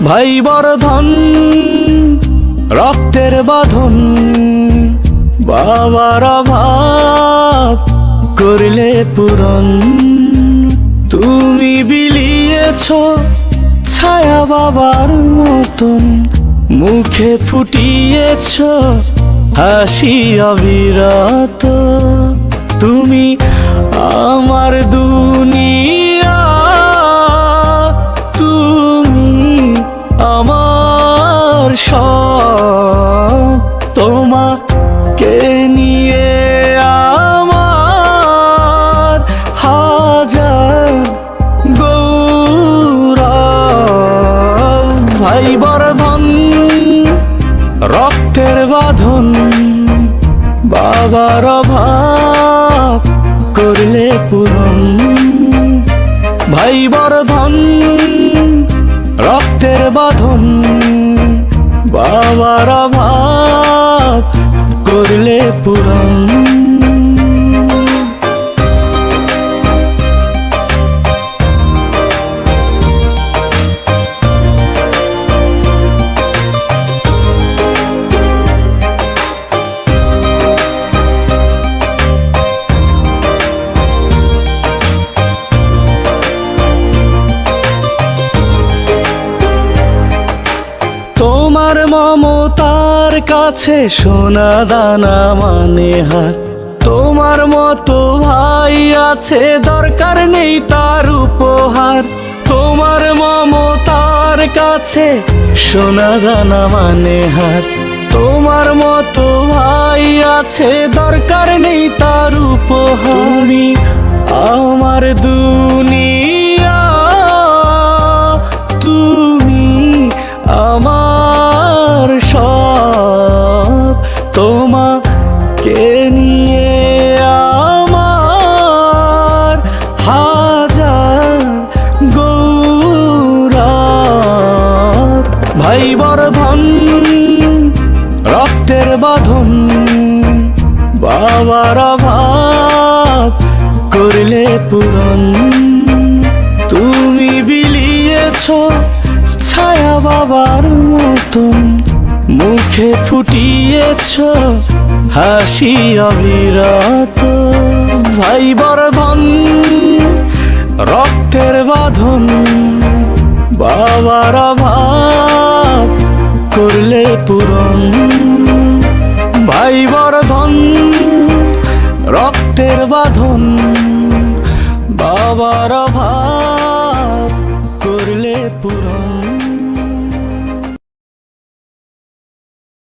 ভাই বর্ধন রক্তের বাঁধন, বাবার অভাব করলে পূরণ। তুমি বিলিয়েছ ছায়া বাবার মতন, মুখে ফুটিয়েছ হাসি অবিরত। তুমি আমার দুনিয়া, তুমি আমার সব। তোমাকে নিয়ে আমার হাজার গৌরব। ভাই বর্ধন রক্তের বাঁধন, বাবার অভাব করলে পূরণ। ভাই বর্ধন রক্তের বাঁধন, বাবার অভাব করলে পূরণ। তোমার মমতার কাছে সোনা দানা মানে হার। তোমার মতো ভাই আছে, দরকার নেই তার উপহার। তোমার মমতার কাছে সোনা দানা মানে হার। তোমার মতো ভাই আছে, দরকার নেই তার উপহার। তুমি আমার দুনিয়া, তুমি আমার সব। তোমাকে নিয়ে আমার হাজার গৌরব। ভাই বর্ধন রক্তের বাঁধন, বাবার অভাব করলে পূরণ। তুমি বিলিয়েছ ছায়া বাবার মতন, মুখে ফুটিয়েছ হাসি অবিরত। ভাই বর্ধন রক্তের বাঁধন, বাবার অভাব করলে পূরণ। ভাই বর্ধন রক্তের বাঁধন, বাবার অভাব